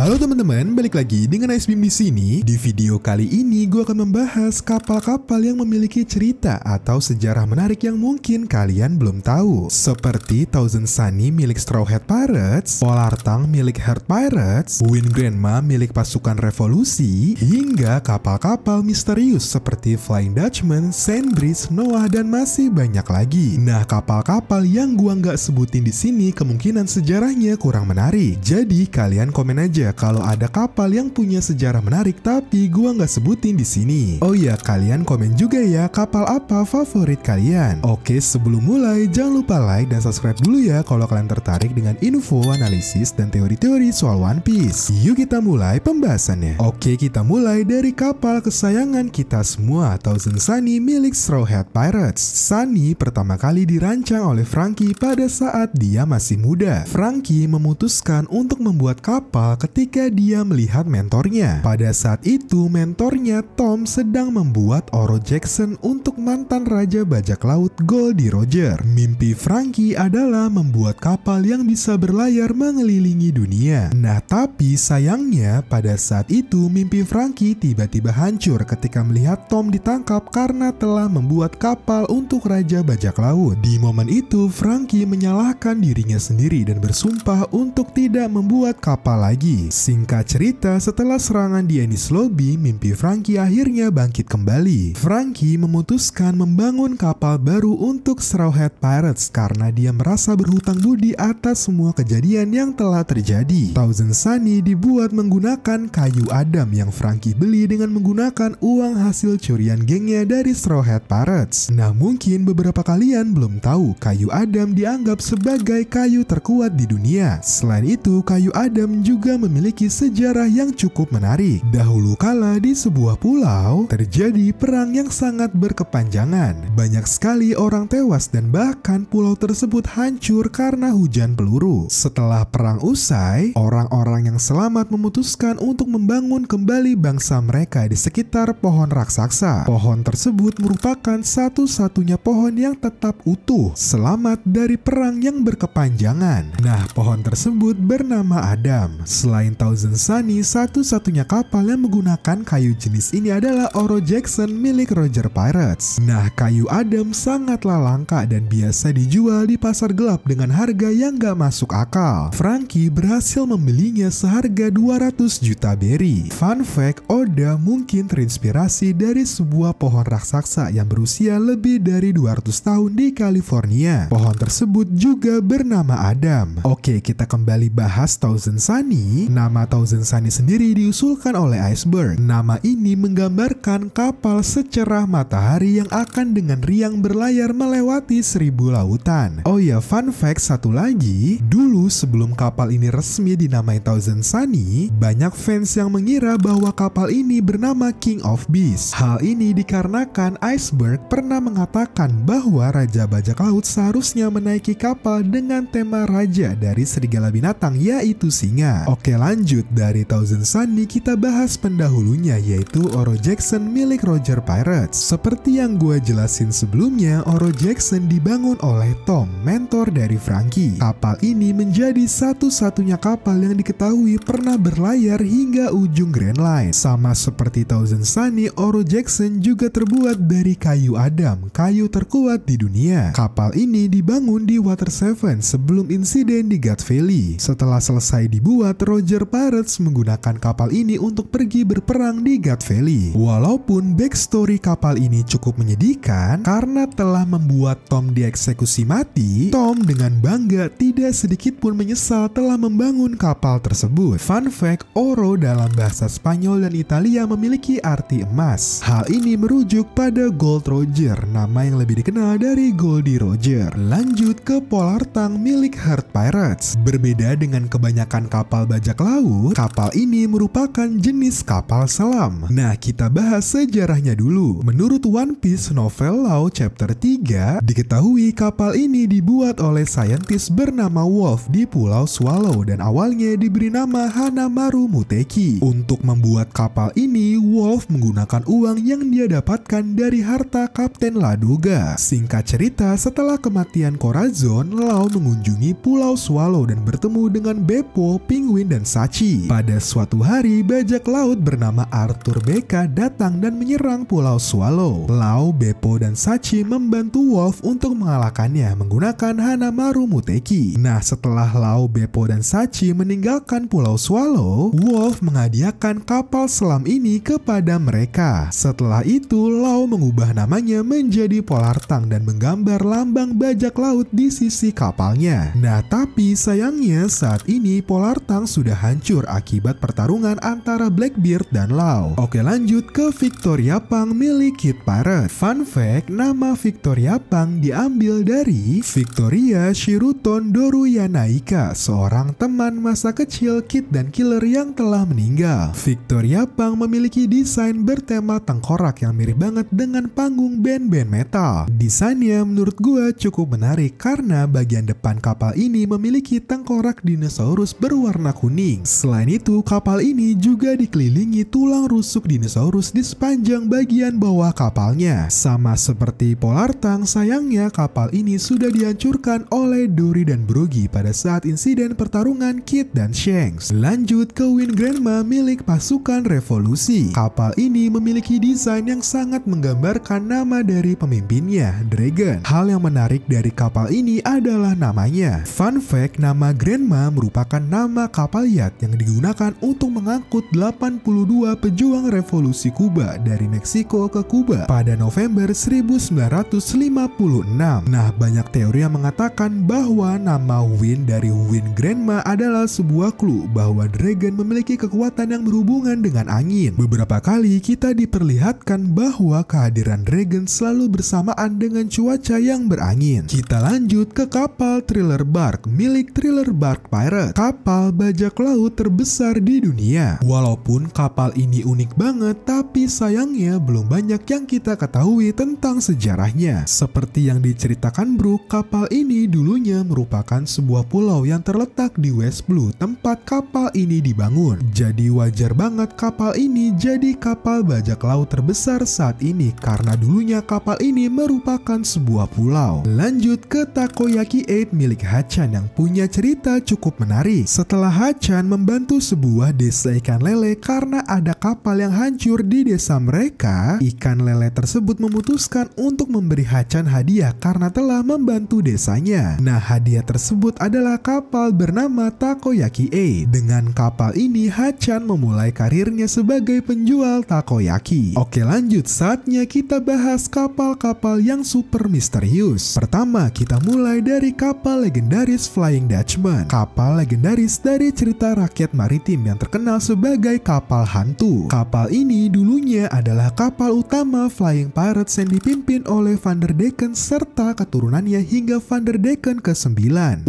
Halo teman-teman, balik lagi dengan Ice Beam di sini. Di video kali ini gue akan membahas kapal-kapal yang memiliki cerita atau sejarah menarik yang mungkin kalian belum tahu. Seperti Thousand Sunny milik Straw Hat Pirates, Polar Tongue milik Heart Pirates, Wind Grandma milik pasukan revolusi, hingga kapal-kapal misterius seperti Flying Dutchman, Sandbridge, Noah, dan masih banyak lagi. Nah, kapal-kapal yang gua nggak sebutin di sini kemungkinan sejarahnya kurang menarik. Jadi kalian komen aja kalau ada kapal yang punya sejarah menarik tapi gua nggak sebutin di sini. Oh ya, kalian komen juga ya kapal apa favorit kalian. Oke, sebelum mulai jangan lupa like dan subscribe dulu ya kalau kalian tertarik dengan info, analisis, dan teori-teori soal One Piece. Yuk kita mulai pembahasannya. Oke, kita mulai dari kapal kesayangan kita semua, Thousand Sunny milik Straw Hat Pirates. Sunny pertama kali dirancang oleh Franky pada saat dia masih muda. Franky memutuskan untuk membuat kapal ketika dia melihat mentornya. Pada saat itu, mentornya Tom sedang membuat Oro Jackson untuk mantan Raja Bajak Laut Goldie Roger. Mimpi Franky adalah membuat kapal yang bisa berlayar mengelilingi dunia. Nah, tapi sayangnya pada saat itu mimpi Franky tiba-tiba hancur ketika melihat Tom ditangkap karena telah membuat kapal untuk Raja Bajak Laut. Di momen itu, Franky menyalahkan dirinya sendiri dan bersumpah untuk tidak membuat kapal lagi. Singkat cerita, setelah serangan di Enies Lobby, mimpi Franky akhirnya bangkit kembali. Franky memutuskan membangun kapal baru untuk Straw Hat Pirates karena dia merasa berhutang budi atas semua kejadian yang telah terjadi. Thousand Sunny dibuat menggunakan kayu Adam yang Franky beli dengan menggunakan uang hasil curian gengnya dari Straw Hat Pirates. Nah, mungkin beberapa kalian belum tahu kayu Adam dianggap sebagai kayu terkuat di dunia. Selain itu, kayu Adam juga memiliki sejarah yang cukup menarik. Dahulu kala di sebuah pulau terjadi perang yang sangat berkepanjangan. Banyak sekali orang tewas dan bahkan pulau tersebut hancur karena hujan peluru. Setelah perang usai, orang-orang yang selamat memutuskan untuk membangun kembali bangsa mereka di sekitar pohon raksasa. Pohon tersebut merupakan satu-satunya pohon yang tetap utuh selamat dari perang yang berkepanjangan. Nah, pohon tersebut bernama Adam. Selain Thousand Sunny, satu-satunya kapal yang menggunakan kayu jenis ini adalah Oro Jackson milik Roger Pirates. Nah, kayu Adam sangatlah langka dan biasa dijual di pasar gelap dengan harga yang gak masuk akal. Franky berhasil membelinya seharga 200 juta berry. Fun fact, Oda mungkin terinspirasi dari sebuah pohon raksasa yang berusia lebih dari 200 tahun di California. Pohon tersebut juga bernama Adam. Oke, kita kembali bahas Thousand Sunny. Nama Thousand Sunny sendiri diusulkan oleh Iceberg. Nama ini menggambarkan kapal secerah matahari yang akan dengan riang berlayar melewati 1000 lautan. Oh ya, fun fact satu lagi, dulu sebelum kapal ini resmi dinamai Thousand Sunny, banyak fans yang mengira bahwa kapal ini bernama King of Beasts. Hal ini dikarenakan Iceberg pernah mengatakan bahwa Raja Bajak Laut seharusnya menaiki kapal dengan tema raja dari serigala binatang, yaitu singa. Oke, lanjut dari Thousand Sunny kita bahas pendahulunya, yaitu Oro Jackson milik Roger Pirates. Seperti yang gue jelasin sebelumnya, Oro Jackson dibangun oleh Tom, mentor dari Franky. Kapal ini menjadi satu-satunya kapal yang diketahui pernah berlayar hingga ujung Grand Line. Sama seperti Thousand Sunny, Oro Jackson juga terbuat dari kayu Adam, kayu terkuat di dunia. Kapal ini dibangun di Water 7 sebelum insiden di God Valley. Setelah selesai dibuat, Roger Pirates menggunakan kapal ini untuk pergi berperang di God Valley. Walaupun backstory kapal ini cukup menyedihkan karena telah membuat Tom dieksekusi mati, Tom dengan bangga tidak sedikit pun menyesal telah membangun kapal tersebut. Fun fact, Oro dalam bahasa Spanyol dan Italia memiliki arti emas. Hal ini merujuk pada Gold Roger, nama yang lebih dikenal dari Goldie Roger. Lanjut ke Polar Tongue milik Heart Pirates. Berbeda dengan kebanyakan kapal bajak laut, kapal ini merupakan jenis kapal selam. Nah, kita bahas sejarahnya dulu. Menurut One Piece Novel Law Chapter 3, diketahui kapal ini dibuat oleh saintis bernama Wolf di Pulau Swallow dan awalnya diberi nama Hanamaru Muteki. Untuk membuat kapal ini, Wolf menggunakan uang yang dia dapatkan dari harta Kapten Ladoga. Singkat cerita, setelah kematian Corazon, Law mengunjungi Pulau Swallow dan bertemu dengan Beppo, Penguin, dan Sachi. Pada suatu hari, bajak laut bernama Arthur Beka datang dan menyerang Pulau Swallow. Law, Beppo, dan Sachi membantu Wolf untuk mengalahkannya menggunakan Hanamaru Muteki. Nah, setelah Law, Beppo, dan Sachi meninggalkan Pulau Swallow, Wolf menghadiahkan kapal selam ini kepada mereka. Setelah itu, Law mengubah namanya menjadi Polar Tang dan menggambar lambang bajak laut di sisi kapalnya. Nah, tapi sayangnya saat ini Polar Tang sudah hancur akibat pertarungan antara Blackbeard dan Law. Oke, lanjut ke Victoria Pang milik Kid Pirate. Fun fact, nama Victoria Pang diambil dari Victoria Shiruton Doruyanaika, seorang teman masa kecil Kid dan Killer yang telah meninggal. Victoria Pang memiliki desain bertema tengkorak yang mirip banget dengan panggung band-band metal. Desainnya menurut gua cukup menarik karena bagian depan kapal ini memiliki tengkorak dinosaurus berwarna kuning. Selain itu, kapal ini juga dikelilingi tulang rusuk dinosaurus di sepanjang bagian bawah kapalnya. Sama seperti Polar Tang, sayangnya kapal ini sudah dihancurkan oleh Dory dan Brogy pada saat insiden pertarungan Kid dan Shanks. Lanjut ke Wind Grandma milik pasukan revolusi. Kapal ini memiliki desain yang sangat menggambarkan nama dari pemimpinnya, Dragon. Hal yang menarik dari kapal ini adalah namanya. Fun fact, nama Grandma merupakan nama kapal yacht yang digunakan untuk mengangkut 82 pejuang revolusi Kuba dari Meksiko ke Kuba pada November 1956. Nah, banyak teori yang mengatakan bahwa nama Wind dari Wind Grandma adalah sebuah clue bahwa Dragon memiliki kekuatan yang berhubungan dengan angin. Beberapa kali kita diperlihatkan bahwa kehadiran Dragon selalu bersamaan dengan cuaca yang berangin. Kita lanjut ke kapal Thriller Bark milik Thriller Bark Pirate, kapal bajak laut terbesar di dunia. Walaupun kapal ini unik banget, tapi sayangnya belum banyak yang kita ketahui tentang sejarahnya. Seperti yang diceritakan Brook, kapal ini dulunya merupakan sebuah pulau yang terletak di West Blue, tempat kapal ini dibangun. Jadi wajar banget kapal ini jadi kapal bajak laut terbesar saat ini karena dulunya kapal ini merupakan sebuah pulau. Lanjut ke Takoyaki 8 milik Hachan yang punya cerita cukup menarik. Setelah Hachan membantu sebuah desa ikan lele karena ada kapal yang hancur di desa mereka, ikan lele tersebut memutuskan untuk memberi Hachan hadiah karena telah membantu desanya. Nah, hadiah tersebut adalah kapal bernama Takoyaki 8. Dengan kapal ini, Hachan memulai karirnya sebagai penjual takoyaki. Oke, lanjut, saatnya kita bahas kapal-kapal yang super misterius. Pertama, kita mulai dari kapal legendaris Flying Dutchman. Kapal legendaris dari cerita rakyat maritim yang terkenal sebagai kapal hantu. Kapal ini dulunya adalah kapal utama Flying Pirates yang dipimpin oleh Van der Decken serta keturunannya hingga Van der Decken ke-9.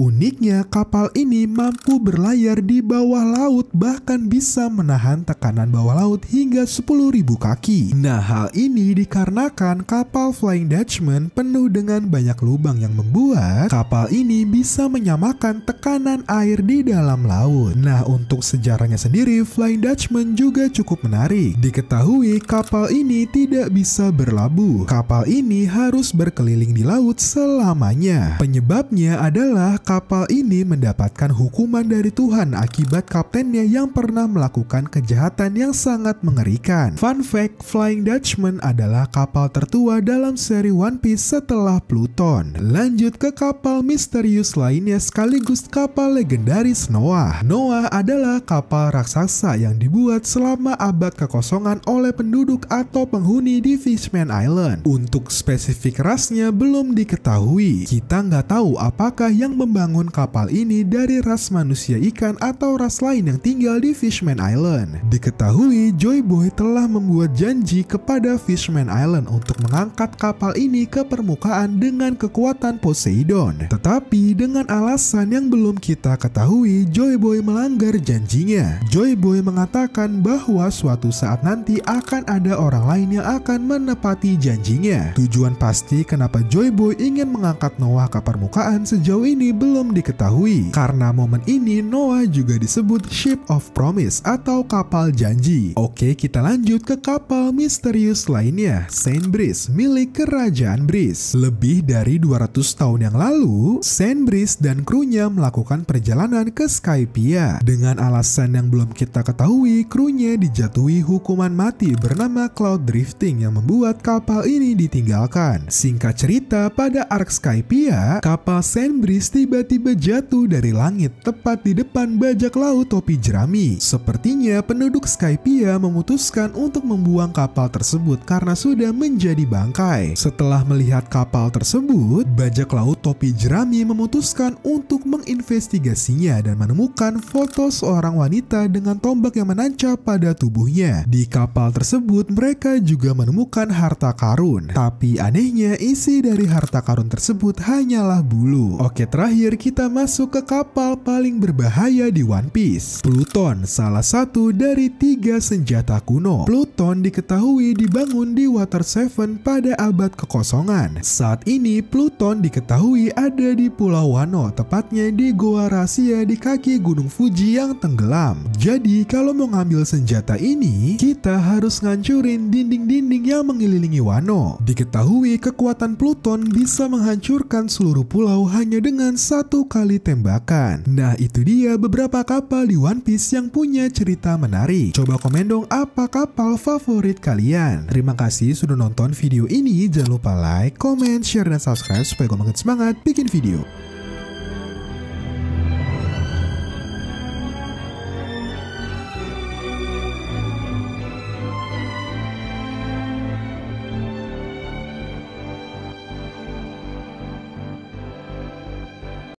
Uniknya, kapal ini mampu berlayar di bawah laut, bahkan bisa menahan tekanan bawah laut hingga 10.000 kaki. Nah, hal ini dikarenakan kapal Flying Dutchman penuh dengan banyak lubang yang membuat kapal ini bisa menyamakan tekanan air di dalam laut. Nah, untuk sejarahnya sendiri, Flying Dutchman juga cukup menarik. Diketahui kapal ini tidak bisa berlabuh. Kapal ini harus berkeliling di laut selamanya. Penyebabnya adalah kapal ini mendapatkan hukuman dari Tuhan akibat kaptennya yang pernah melakukan kejahatan yang sangat mengerikan. Fun fact, Flying Dutchman adalah kapal tertua dalam seri One Piece setelah Pluton. Lanjut ke kapal misterius lainnya sekaligus kapal legendaris Noah. Noah adalah kapal raksasa yang dibuat selama abad kekosongan oleh penduduk atau penghuni di Fishman Island. Untuk spesifik rasnya belum diketahui. Kita nggak tahu apakah yang membangun kapal ini dari ras manusia ikan atau ras lain yang tinggal di Fishman Island. Diketahui Joy Boy telah membuat janji kepada Fishman Island untuk mengangkat kapal ini ke permukaan dengan kekuatan Poseidon. Tetapi dengan alasan yang belum kita ketahui, Joy Boy melanggar janjinya. Joy Boy mengatakan bahwa suatu saat nanti akan ada orang lain yang akan menepati janjinya. Tujuan pasti kenapa Joy Boy ingin mengangkat Noah ke permukaan sejauh ini belum diketahui. Karena momen ini Noah juga disebut Ship of Promise atau kapal janji. Oke, kita lanjut ke kapal misterius lainnya, Saint Brice milik Kerajaan Brice. Lebih dari 200 tahun yang lalu, Saint Brice dan krunya melakukan perjalanan ke Skypiea. Dengan alasan yang belum kita ketahui, krunya dijatuhi hukuman mati bernama cloud drifting yang membuat kapal ini ditinggalkan. Singkat cerita, pada arc Skypiea, kapal Saint Brice tiba-tiba jatuh dari langit tepat di depan bajak laut topi jerami. Sepertinya penduduk Skypiea memutuskan untuk membuang kapal tersebut karena sudah menjadi bangkai. Setelah melihat kapal tersebut, bajak laut topi jerami memutuskan untuk menginvestigasinya dan menemukan foto seorang wanita dengan tombak yang menancap pada tubuhnya. Di kapal tersebut mereka juga menemukan harta karun, tapi anehnya isi dari harta karun tersebut hanyalah bulu. Oke, terakhir kita masuk ke kapal paling berbahaya di One Piece, Pluton, salah satu dari 3 senjata kuno. Pluton diketahui dibangun di Water 7 pada abad kekosongan. Saat ini Pluton diketahui ada di Pulau Wano, tepatnya di Goa Rahasia di kaki Gunung Fuji yang tenggelam. Jadi kalau mau ngambil senjata ini, kita harus ngancurin dinding-dinding yang mengelilingi Wano. Diketahui kekuatan Pluton bisa menghancurkan seluruh pulau hanya dengan 1 kali tembakan. Nah, itu dia beberapa kapal di One Piece yang punya cerita menarik. Coba komen dong apa kapal favorit kalian. Terima kasih sudah nonton video ini. Jangan lupa like, comment, share, dan subscribe supaya gue makin semangat bikin video.